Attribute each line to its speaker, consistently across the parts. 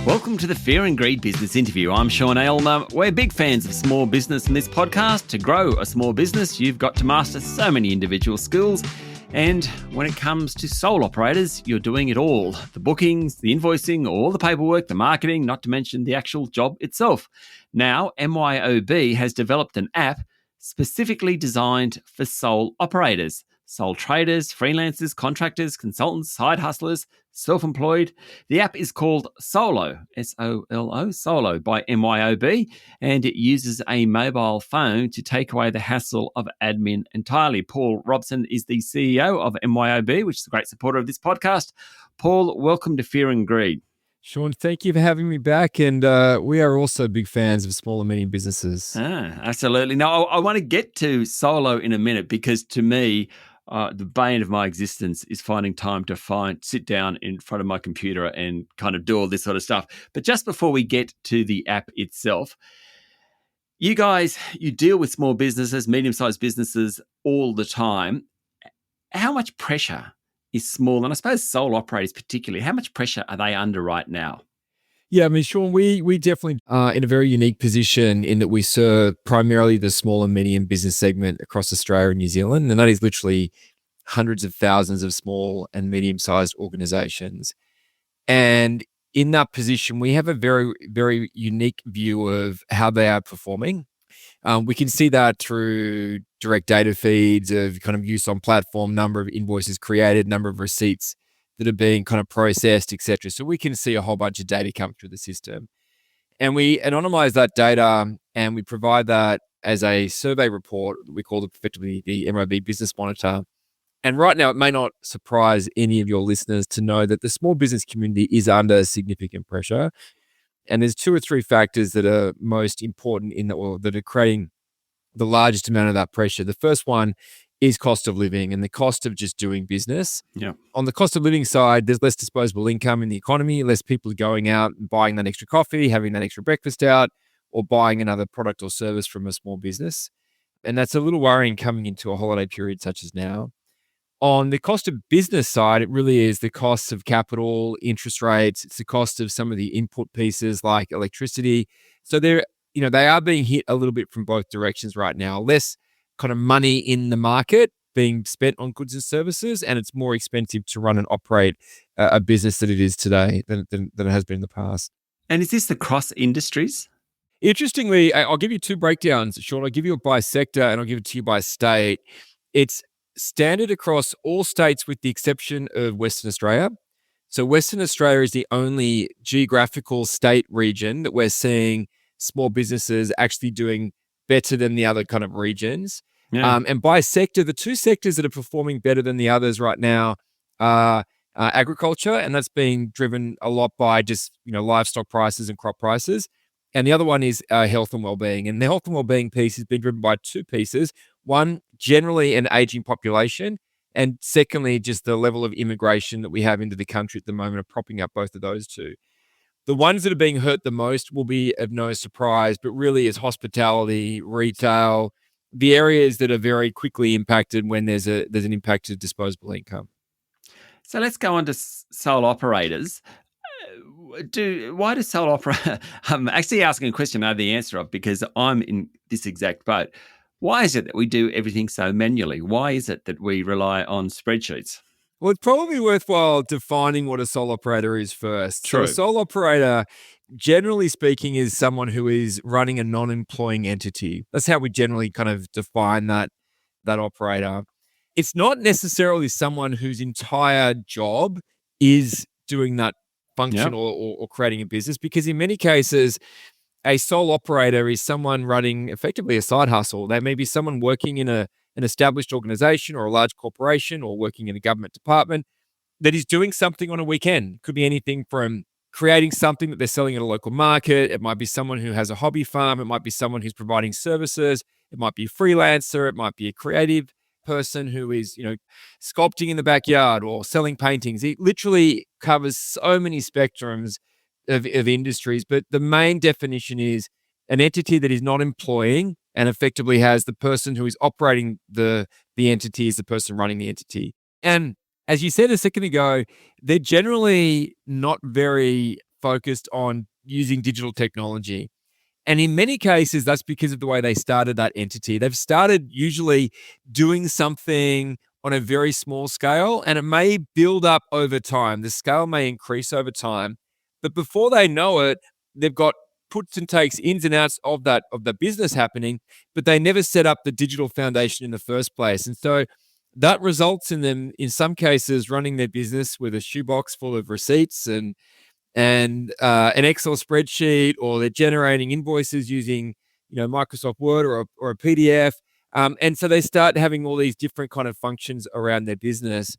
Speaker 1: Welcome to the Fear and Greed Business Interview. I'm Sean Aylmer. We're big fans of small business in this podcast. To grow a small business, you've got to master so many individual skills. And when it comes to sole operators, you're doing it all. The bookings, the invoicing, all the paperwork, the marketing, not to mention the actual job itself. Now, MYOB has developed an app specifically designed for sole operators. Sole traders, freelancers, contractors, consultants, side hustlers, self-employed. The app is called Solo, S-O-L-O, Solo by MYOB, and it uses a mobile phone to take away the hassle of admin entirely. Paul Robson is the CEO of MYOB, which is a great supporter of this podcast. Paul, welcome to Fear and Greed.
Speaker 2: Sean, thank you for having me back. And we are also big fans of small and medium businesses.
Speaker 1: Absolutely. Now, I want to get to Solo in a minute because to me, the bane of my existence is finding time to sit down in front of my computer and kind of do all this sort of stuff. But just before we get to the app itself, you guys, you deal with small businesses, medium-sized businesses all the time. How much pressure is small, and I suppose sole operators particularly, how much pressure are they under right now?
Speaker 2: Yeah, I mean, Sean, we definitely are in a very unique position in that we serve primarily the small and medium business segment across Australia and New Zealand, and that is literally hundreds of thousands of small and medium-sized organizations. And in that position, we have a very, very unique view of how they are performing. We can see that through direct data feeds of kind of use on platform, number of invoices created, number of receipts that are being kind of processed, etc. So we can see a whole bunch of data come through the system. And we anonymize that data and we provide that as a survey report. We call it effectively the MYOB Business Monitor. And right now, it may not surprise any of your listeners to know that the small business community is under significant pressure. And there's two or three factors that are most important that are creating the largest amount of that pressure. The first one is cost of living and the cost of just doing business.
Speaker 1: Yeah.
Speaker 2: On the cost of living side, there's less disposable income in the economy, less people going out and buying that extra coffee, having that extra breakfast out, or buying another product or service from a small business. And that's a little worrying coming into a holiday period such as now. On the cost of business side, it really is the costs of capital, interest rates. It's the cost of some of the input pieces like electricity. So they are being hit a little bit from both directions right now. Less kind of money in the market being spent on goods and services, and it's more expensive to run and operate a business that it is today than it has been in the past.
Speaker 1: And is this across industries?
Speaker 2: Interestingly, I'll give you two breakdowns, Sean. I'll give you it by sector and I'll give it to you by state. It's standard across all states with the exception of Western Australia. So Western Australia is the only geographical state region that we're seeing small businesses actually doing better than the other kind of regions.
Speaker 1: Yeah.
Speaker 2: And by sector, the two sectors that are performing better than the others right now are agriculture, and that's being driven a lot by just livestock prices and crop prices. And the other one is health and well-being. And the health and well-being piece has been driven by two pieces. One, generally an aging population. And secondly, just the level of immigration that we have into the country at the moment are propping up both of those two. The ones that are being hurt the most will be of no surprise, but really is hospitality, retail, the areas that are very quickly impacted when there's an impact to disposable income.
Speaker 1: So let's go on to sole operators. Why do sole operators? I'm actually asking a question I know the answer of because I'm in this exact boat. Why is it that we do everything so manually? Why is it that we rely on spreadsheets?
Speaker 2: Well, it's probably worthwhile defining what a sole operator is first.
Speaker 1: True.
Speaker 2: So a sole operator, generally speaking, is someone who is running a non-employing entity. That's how we generally kind of define that operator. It's not necessarily someone whose entire job is doing that function or creating a business, because in many cases, a sole operator is someone running effectively a side hustle. They may be someone working in an established organization or a large corporation or working in a government department that is doing something on a weekend. It could be anything from creating something that they're selling at a local market. It might be someone who has a hobby farm. It might be someone who's providing services. It might be a freelancer. It might be a creative person who is, sculpting in the backyard or selling paintings. It literally covers so many spectrums of industries, but the main definition is an entity that is not employing and effectively has the person who is operating the entity is the person running the entity. And as you said a second ago, they're generally not very focused on using digital technology. And in many cases, that's because of the way they started that entity. They've started usually doing something on a very small scale, and it may build up over time. The scale may increase over time, but before they know it, they've got puts and takes, ins and outs of the business happening, but they never set up the digital foundation in the first place. And so that results in them, in some cases, running their business with a shoebox full of receipts and an Excel spreadsheet, or they're generating invoices using, Microsoft Word or a PDF. And so they start having all these different kind of functions around their business.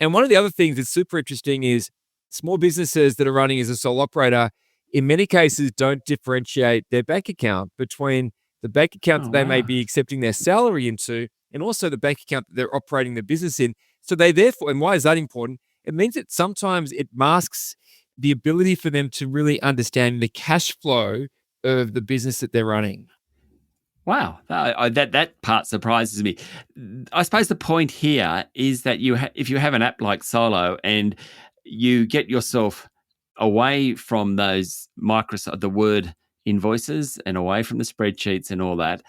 Speaker 2: And one of the other things that's super interesting is small businesses that are running as a sole operator, in many cases, don't differentiate their bank account between the bank account that they may be accepting their salary into and also the bank account that they're operating the business in. So they therefore, and why is that important? It means that sometimes it masks the ability for them to really understand the cash flow of the business that they're running.
Speaker 1: Wow, that part surprises me. I suppose the point here is that if you have an app like Solo and you get yourself away from those the Word invoices and away from the spreadsheets and all that,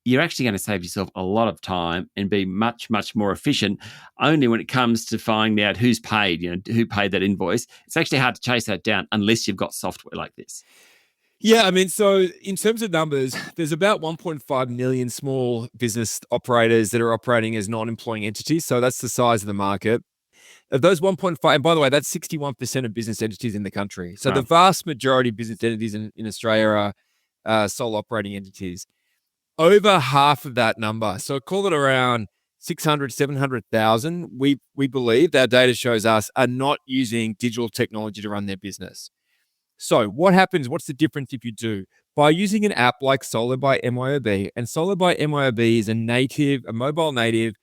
Speaker 1: you're actually going to save yourself a lot of time and be much, much more efficient. Only when it comes to finding out who's paid, who paid that invoice, it's actually hard to chase that down unless you've got software like this.
Speaker 2: Yeah, I mean, so in terms of numbers, there's about 1.5 million small business operators that are operating as non-employing entities. So that's the size of the market. Of those 1.5, and by the way, that's 61% of business entities in the country. So the vast majority of business entities in Australia are sole operating entities. Over half of that number, so call it around 600, 700,000, we believe, our data shows us, are not using digital technology to run their business. So what happens? What's the difference if you do? By using an app like Solo by MYOB, and Solo by MYOB is a mobile native.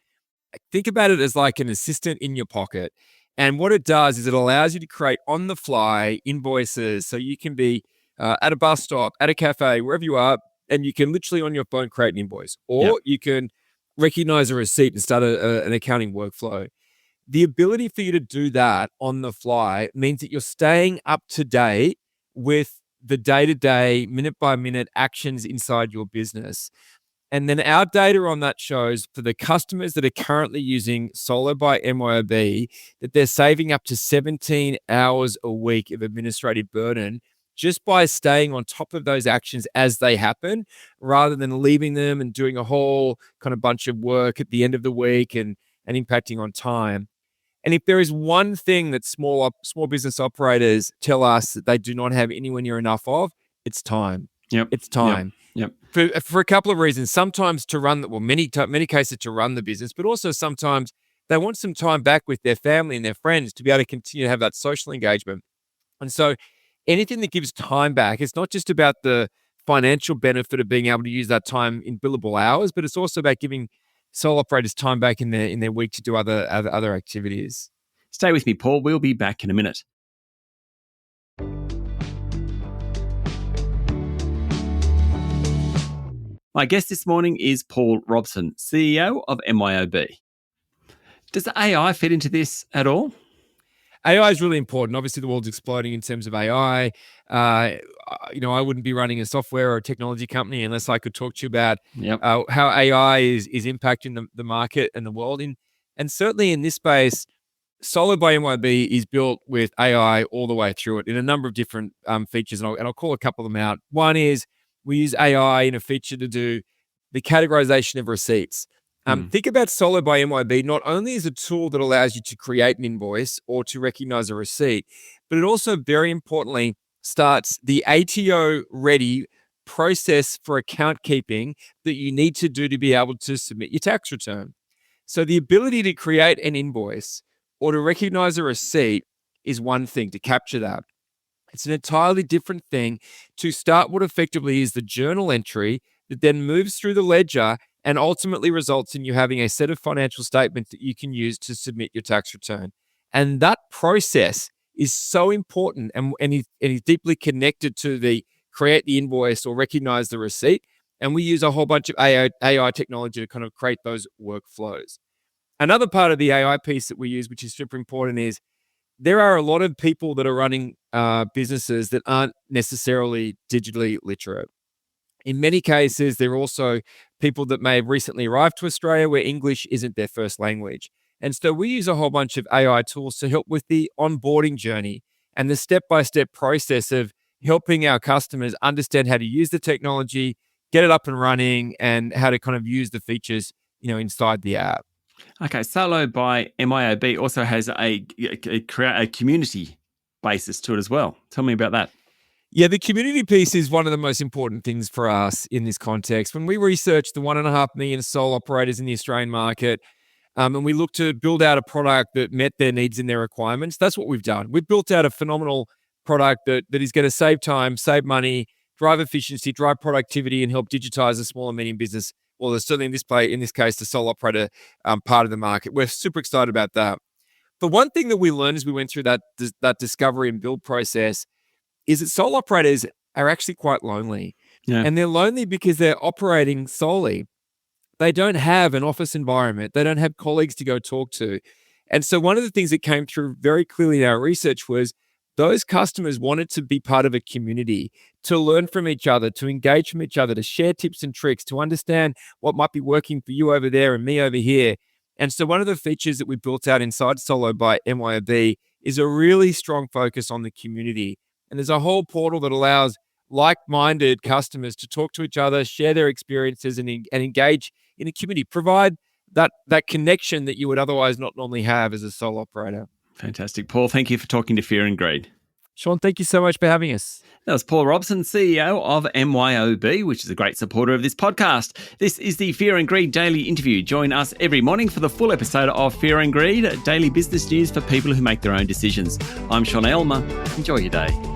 Speaker 2: Think about it as like an assistant in your pocket. And what it does is it allows you to create on the fly invoices. So you can be at a bus stop, at a cafe, wherever you are, and you can literally on your phone create an invoice, or you can recognize a receipt and start an accounting workflow. The ability for you to do that on the fly means that you're staying up to date with the day-to-day, minute-by-minute actions inside your business. And then our data on that shows for the customers that are currently using Solo by MYOB that they're saving up to 17 hours a week of administrative burden just by staying on top of those actions as they happen, rather than leaving them and doing a whole kind of bunch of work at the end of the week and impacting on time. And if there is one thing that small business operators tell us that they do not have anywhere near enough of, it's time. It's time.
Speaker 1: Yep.
Speaker 2: For a couple of reasons. Sometimes to run, many cases to run the business, but also sometimes they want some time back with their family and their friends to be able to continue to have that social engagement. And so anything that gives time back, it's not just about the financial benefit of being able to use that time in billable hours, but it's also about giving sole operators time back in their week to do other activities.
Speaker 1: Stay with me, Paul. We'll be back in a minute. My guest this morning is Paul Robson, CEO of MYOB. Does AI fit into this at all?
Speaker 2: AI is really important. Obviously, the world's exploding in terms of AI. I wouldn't be running a software or a technology company unless I could talk to you about how AI is impacting the market and the world. And certainly in this space, Solo by MYOB is built with AI all the way through it in a number of different features. And I'll call a couple of them out. One is we use AI in a feature to do the categorization of receipts. Think about Solo by MYOB not only as a tool that allows you to create an invoice or to recognize a receipt, but it also very importantly starts the ATO ready process for account keeping that you need to do to be able to submit your tax return. So the ability to create an invoice or to recognize a receipt is one thing, to capture that. It's an entirely different thing to start what effectively is the journal entry that then moves through the ledger and ultimately results in you having a set of financial statements that you can use to submit your tax return. And that process is so important and is deeply connected to the create the invoice or recognize the receipt. And we use a whole bunch of AI technology to kind of create those workflows. Another part of the AI piece that we use, which is super important, is there are a lot of people that are running businesses that aren't necessarily digitally literate. In many cases, they're also people that may have recently arrived to Australia where English isn't their first language. And so we use a whole bunch of AI tools to help with the onboarding journey and the step-by-step process of helping our customers understand how to use the technology, get it up and running, and how to kind of use the features, inside the app.
Speaker 1: Okay, Solo by MYOB also has a community basis to it as well. Tell me about that.
Speaker 2: Yeah, the community piece is one of the most important things for us in this context. When we researched the 1.5 million sole operators in the Australian market, and we looked to build out a product that met their needs and their requirements, that's what we've done. We've built out a phenomenal product that is going to save time, save money, drive efficiency, drive productivity, and help digitize the small and medium business. Well, there's certainly in this case, the sole operator part of the market. We're super excited about that. But one thing that we learned as we went through that discovery and build process is that sole operators are actually quite lonely.
Speaker 1: Yeah.
Speaker 2: And they're lonely because they're operating solely. They don't have an office environment. They don't have colleagues to go talk to. And so one of the things that came through very clearly in our research was those customers wanted to be part of a community, to learn from each other, to engage from each other, to share tips and tricks, to understand what might be working for you over there and me over here. And so one of the features that we built out inside Solo by MYOB is a really strong focus on the community. And there's a whole portal that allows like-minded customers to talk to each other, share their experiences, and engage in a community, provide that connection that you would otherwise not normally have as a sole operator.
Speaker 1: Fantastic. Paul, thank you for talking to Fear and Greed.
Speaker 2: Sean, thank you so much for having us.
Speaker 1: That was Paul Robson, CEO of MYOB, which is a great supporter of this podcast. This is the Fear and Greed Daily Interview. Join us every morning for the full episode of Fear and Greed, daily business news for people who make their own decisions. I'm Sean Aylmer. Enjoy your day.